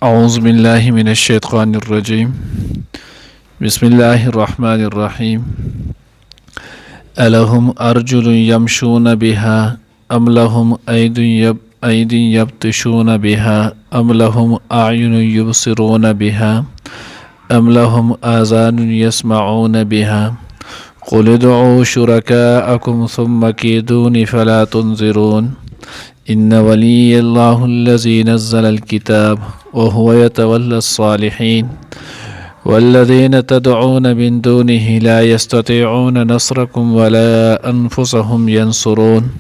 أعوذ بالله من الشيطان الرجيم بسم الله الرحمن الرحيم ألهم أرجل يمشون بها أم لهم أيد يبطشون بها أم لهم أعين يبصرون بها أم لهم آذان يسمعون بها قل ادعوا شركاءكم ثم كيدون فلا تنظرون إن ولي الله الذي نزل الكتاب وهو يتولى الصالحين والذين تدعون من دونه لا يستطيعون نصركم ولا أنفسهم ينصرون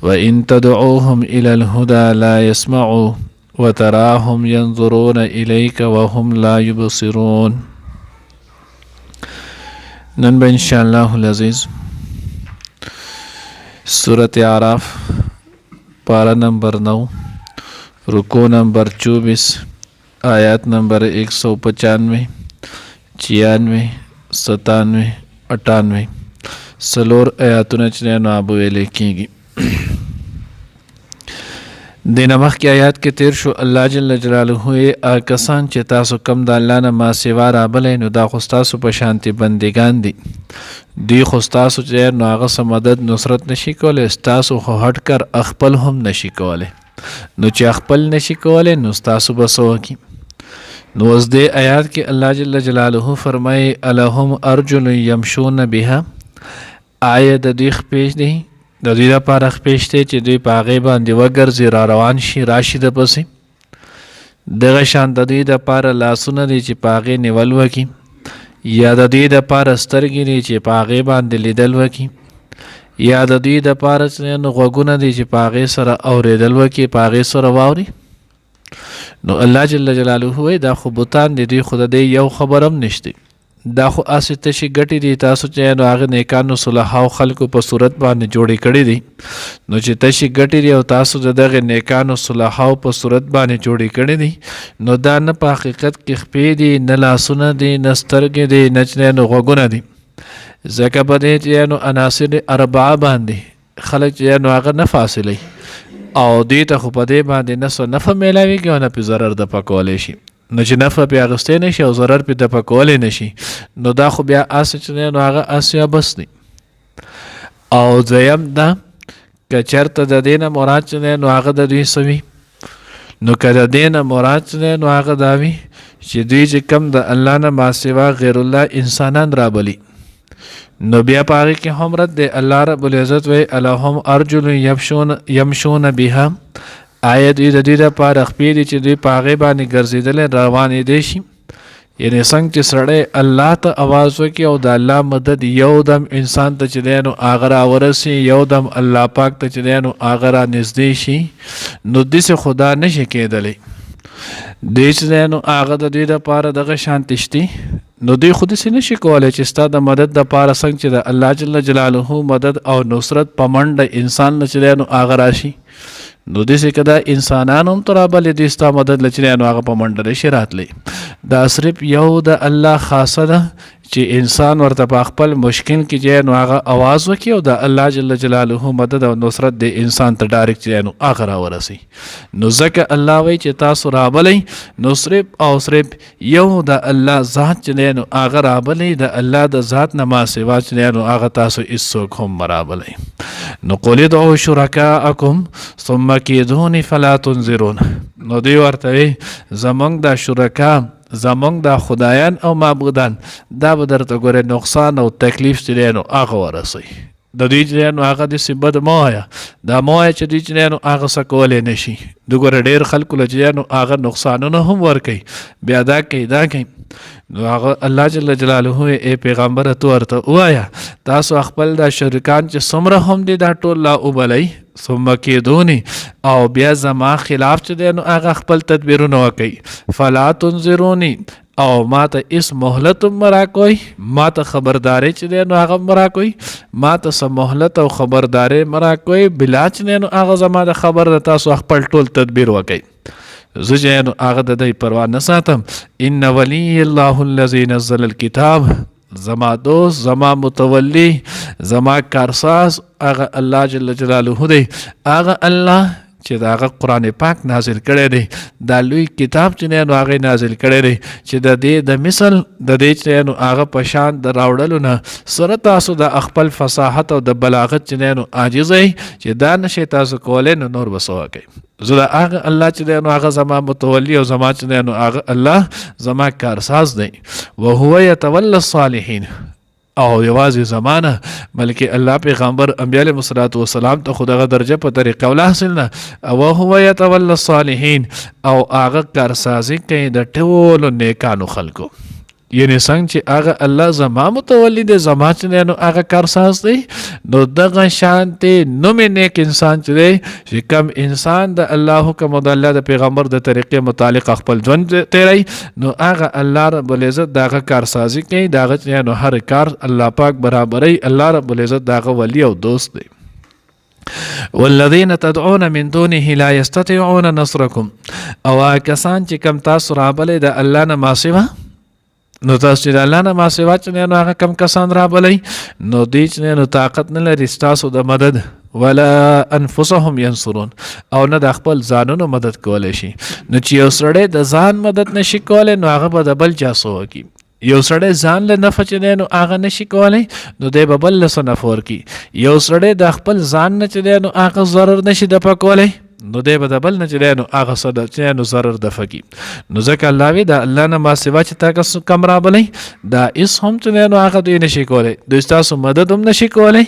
وإن تدعوهم إلى الهدى لا يسمعوا وتراهم ينظرون إليك وهم لا يبصرون. نن إن شاء الله العزيز سورة आराफ पारा नंबर 9 रुको नंबर 24 आयत नंबर 195 96 97 98 सलोर आयातुन चनैन आबू वेले कीगी दिन मख की आयात के तेर शो अल्लाह जल्ल जलालुहु आ कसान चे तासु कम द अल्लाह न मा सेवा राबले नु दा खुस्तासु प शांति बंदिगान दी खुस्तासु चे नु आगा स मदद नुसरत नशी कोले स्तासु हो हट कर अखपल हम नशी कोले नु चे अखपल नशी कोले नु स्तासु बसो की नु उस दे आयात के अल्लाह जल्ल जलालुहु फरमाए अलहुम अर्जुल यमशून बिहा आय द दिख पेश दी د دوی لپاره خپېش دی چې دوی په هغې باندې وګرځي را روان شي راشي د پسې دغه شان د دوی دپاره لاسونه دي چې په هغې نیول وکړي یا د دوی دپاره سترګې دي چې په هغې باندې لیدل وکړي یا د دوی دپاره غوږونه دي چې په هغې سره اورېدل وکړي په هغې سره واوري نو الله جل جلاله وایي دا خو بوتان دي دوی خو د دې یو خبر هم نشته دا خو اسې تشي ګټې دي تاسو چې نو هغه نیکانو صلحاو خلکو په صورت باندې جوړې کړي دي نو چې تشي ګټې دي او تاسو د دغه نیکانو صلحاو په صورت باندې جوړې کړي دي نو دا نه په حقیقت کې خپې دي نه لاسونه دي نه سترګې دي نه نو غوږونه دي ځکه په دې چې نو عناصر اربعه باندې خلک چې نو هغه نه فاصلې او دې ته خو په دې باندې نه څه نفع میلاویږي او نه پې ضرر د پکولی شي نو چې نفع پې اخیستی نه شي او ضرر پې د پکولی نه شي نو دا خو بیا اسې چې دی نو هغه اس یا بس دی او دویم دا که چېرته د دې نه مراد چې دی نو هغه د دوی څه وي نو که د دې نه مراد چې دی نو هغه دا وي چې دوی چې کم د الله نه ماسوا غیر الله انسانان رابلي نو بیا په هغې کې هم رد دی الله رب العزت وایي الهم ارجل یمشون بها آیا دوی د دوی دپاره خپې دي چې دوی په هغې باندې ګرځېدلی روانې دی شي یعنې څنګه چې سړی الله ته اواز وکړي او د الله مدد یو دم انسان ته چې دی نو هغه راورسي یو دم الله پاک ته چې دی نو هغه را نږدې شي نو داسې خو دا نشي کېدلی دوی چې دی نو هغه د دوی دپاره دغه شانتې شتي نو دوی خو داسې نشي کولی چې ستا د مدد دپاره څنګه چې د الله جل جلاله مدد او نصرت په منډه انسان نه چې دی نو هغه راشي نو داسې که دا انسانان هم ته رابلې دوی ستا مدد له چې دی نو هغه په منډه نشي راتلی دا صرف یو د الله خاصه ده چې انسان ورته په خپل مشکل کې چې نو هغه آواز وکړي او د الله جل جلاله مدد او نصرت د انسان ته ډایرکټ چې نو هغه راورسي نو ځکه الله وایي چې تاسو رابلی نو صرف او صرف یو د الله ذات چې دی نو هغه رابلی د الله د ذات نه ما سوا چې دی نو هغه تاسو هېڅوک هم مه رابلی نو قل ادعوا شرکاءکم ثم کیدون فلا تنظرون نو دوی ورته وایي زموږ دا شرکا زمونږ دا خدایان او معبودان دا به درته ګورې نقصان او تکلیف چې دی نو هغه ورسوي د دوی چې دی نو هغه داسې بد مه وایه دا مه وایه چې دوی چې دی نو هغه څه کولی نه شي د ګوره ډېر خلکو له چې دی نو هغه نقصانونه هم ورکوي بیا دا کوي دا کوي نو هغه الله جل جلاله ای پیغمبره تو ورته ووایه تاسو خپل دا شرکان چې څومره هم دي دا ټول لا وبلئ ثم کیدونی او بیا زما خلاف چې دی نو هغه خپل تدبیرونه وکوي فلا تنظرونی او ما ته اس مهلت هم راکوئ ما ته خبرداری چې دی نو هغه هم راکوئ ما ته څه مهلت او خبرداری هم راکوئ بلا چې دی نو هغه زما د خبر د تاسو خپل ټول تدبیر وکوئ زه چې نو هغه د دی پروا نه ساتم ان ولی الله الذي نزل الكتاب زما دوست زما متولی زما کارساز هغه الله جل جلاله دی هغه الله چې دا هغه قرآن پاک نازل کړی دی دا لوی کتاب چې دی نو هغه نازل کړی دی چې د دې د مثل د دې چې نو هغه په شان د راوړلو نه سره تاسو د خپل فصاحت او د بلاغت چې دی نو عاجز یې چې دا نشئ تاسو کولی نو نور به څه وکئ زه د هغه الله چې دی نو هغه زما متولی او زما چې دی نو هغه الله زما کارساز دی وهو یتولی الصالحین او یوازې زمانه بلکې الله پیغمبر انبیاء علیهم الصلاۃ والسلام ته خو دغه درجه په طریقه ولا حاصل نه او هو یتولی الصالحین او هغه کارسازي کوي د ټولو نیکانو خلکو یعنی څنګه چې هغه الله زما متولی دی زما چې نو هغه کارساز دی نو دغه شانتي نومې نیک انسان چې دی چې کم انسان د الله حکم او د الله د پیغمبر د طریقې متعلق خپل ژوند تیری نو هغه الله رب العزت دغه کارسازي کوي دغه چې نو هر کار الله پاک برابري الله رب العزت دغه ولی او دوست دی والذین تدعون من دونه لا یستطيعون نصرکم او کسان چې کم تاسو رابلې د الله نه ما سوا نو تاسو چې د الله نه ما سوا چې نو هغه کم کسان رابلئ نو دوی چې نو طاقت نه لري ستاسو د مدد ولا انفسهم ينصرون او نه د خپل ځانونو مدد کولی شي نو چې یو سړی د ځان مدد نشي کولی نو هغه به د بل چا څه وکړي یو سړی ځان له نفع چې دی نو هغه نشي کولی نو دی به بل له څه نفع ورکړي یو سړی د خپل ځان نه چې دی نو هغه ضرر نشي دفع کولی نو دی به د بل نه چې دی نو هغه څه چې نو ضرر دفع کړي نو ځکه الله وی د الله نه ما سوا چې تا کم رابلی دا اس هم چې دی نو هغه دوی نشي کولی دوی ستاسو مدد هم نشي کولی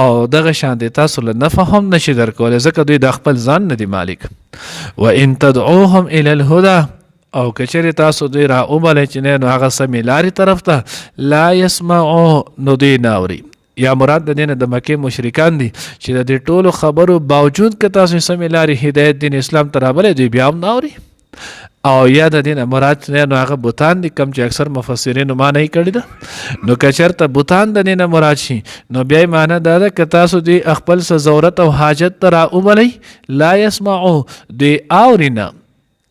او دغه شان دی تاسو له نفع هم نشي درکولی ځکه دوی د خپل ځان نه دی مالک وان تدعوهم الى الهدى او کچری تاسو دوی را وبلئ چې نو هغه سمې لارې طرف ته لا يسمعوا نو دوی نه اوري یا مراد د دین د مکه مشرکان دي چې د دې ټولو خبرو باوجود که تاسو سمې لارې هدایت دین اسلام ته رابلئ دوی بیا هم نه اوري او یا د دین مراد نو هغه بوتان دي کم چې اکثر مفسرین معنی کړی ده نو که چېرته بوتان د دین مراد شي نو بیا یې معنی دا ده که تاسو دوی خپل څه ضرورت او حاجت ته را وبلئ لا يسمعوا دوی اوري نه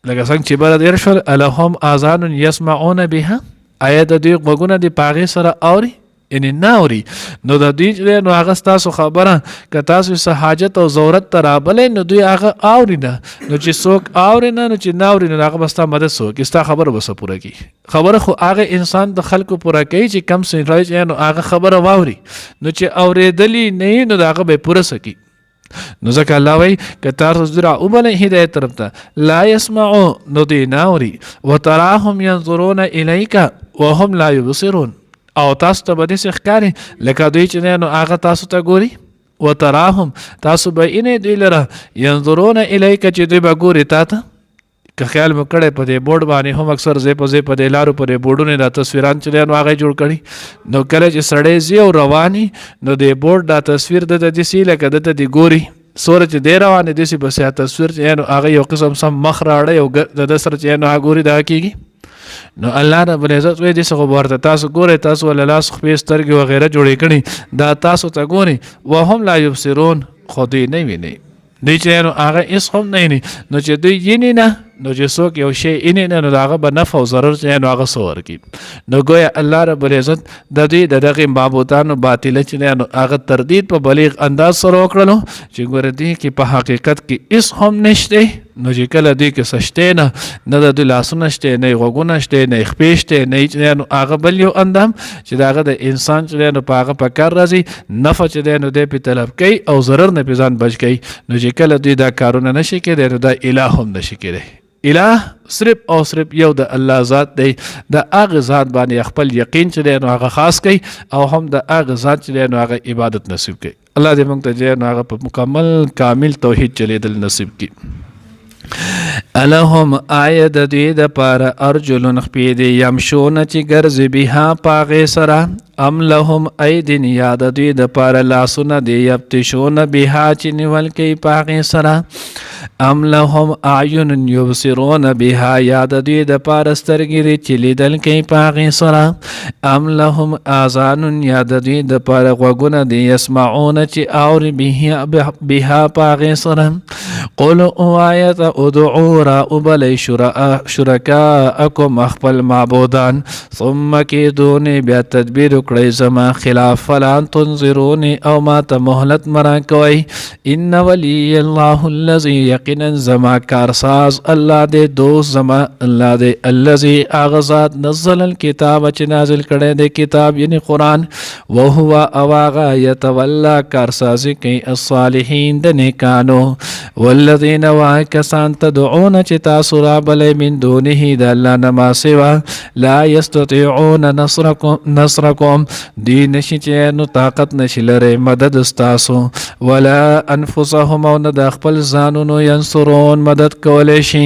لکه څنګه چې بله دیر شول الهم آذان یسمعون بها آیا د دوی غوږونه د پاغې سره اوري یعنی نه اوري نو د دوی چې نو هغه ستاسو خبره که تاسو څه حاجت او ضرورت ته رابلئ نو دوی هغه اوري نه نو چې څوک اوري نه نو چې نه اوري نو هغه به ستا مدد څه وکړي ستا خبره به څه پوره کړي خبره خو هغه انسان د خلکو پوره کوي چې کم سړی چې نو هغه خبره واوري نو چې اورېدلي نه وي نو د هغه به یې پوره څه کړي نو ځکه الله وایي که تاسو دوی را وبلئ هدایت طرف ته لا يسمعوا نو دوی نه اوري وتراهم ينظرون الیک وهم لا یبصرون او تاسو ته به داسې ښکاري لکه دوی چې دی نو هغه تاسو ته ګوري وتراهم تاسو به اینې دوی لره ینظرون الیک چې دوی به ګوري تا ته که خیال مو کړی په دې بورډ باندې هم اکثر ځای په ځای په دې لارو په دې بورډونه دا تصویران چې دی نو هغه جوړ کړي نو کله چې سړی ځي او رواني نو د بورډ دا تصویر د داسې لکه دته دی ګوري سوره چې دی روانې داسې بس تصویر چې نو هغه یو قسم سم مخ راړی او د سره چې نو هغه ګوري دا کېږي نو الله رب العزت وی دې څه ورته تاسو ګورئ تاسو ول لاس خپې سترګې وغیره جوړې کړي دا تاسو ته ګوري وهم لا یبصرون خو دوی نه ویني دوی چې نو هغه هېڅ هم نه ویني نو چې دوی ویني نه نو چې څوک یو شی ویني نه نو د هغه به نفع او ضرر چې نو هغه څه ورکړي نو ګویا الله رب العزت د دوی د دغې معبودانو باطله چې نو هغه تردید په بلیغ انداز سره وکړلو چې ګوره دوی کې په حقیقت کې هېڅ هم نشته نو چې کله دوی کې څه شته نه د دوی لاسونه شته نه یې غوږونه شته نه یې خپې شته نه چې نو هغه بل یو اندام چې د هغه د انسان چې نو په هغه په کار راځي نفع چې دی نو دی پې طلب کوي او ضرر نه پې ځان بچ کوي نو چې کله دوی دا کارونه نشي کېدی نو دا اله هم نشي کېدی اله صرف او صرف یو د الله ذات دی د هغه ذات باندې خپل یقین چې دی نو هغه خاص کوي او هم د هغه ذات چې دی نو هغه عبادت نصیب کوي الله دې موږ ته چې نو هغه په مکمل کامل توحید چلیدل نصیب کړي الهم آیا د دوی د پاره ارجلن خپې دي یمشون چې ګرځي بها پاغې سره ام لهم ایدن یا د دوی د پاره لاسونه دي یبتشون بها چې نیول کوي پاغې سره ام لهم اعین یبصرون بها یا د دوی د پاره سترګې دي چې لیدل کوي پاغې سره ام لهم آذان یا د دوی د پاره غوږونه دي یسمعون چې اوري بها پاغې سره قل او آیت ادعو را ابلی شرکاءکم اخپل معبودان ثم کیدونی بیا تدبیر کړی زما خلاف فلا تنظرونی او ما ته مهلت مرا کوي ان ولی الله الذي یقینا زما کارساز الله دې دوست زما الله دې الذي اغذات نزل الكتاب چې نازل کړی د کتاب یعنی قرآن وهو اواغا یتولا کارسازی کوي الصالحین د نیکانو والذین واکسان تدعون چې تاسو رابلئ من دونه د الله نه ما سوا لا یستطيعون نصرکم دی نشي چې نو طاقت نشي لري مدد استاسو ولا انفسهم او نه د خپل ځانونو ینصرون مدد کولی شي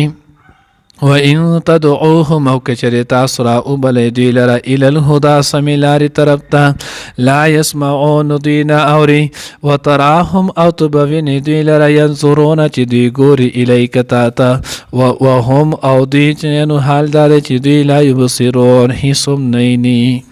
وَإِن تَدْعُوهُمْ او کچری تاسو را اوبلی دوی لره الی الهدی سمې لارې طرف ته لا یسمعون دوی نه اوري وتراهم او ته به وینې دوی لره ینظرون چې دوی ګوري الیک تا ته وهم او دوی چې نو حال دا دی چې دوی لا یبصرون هیڅ هم نه ویني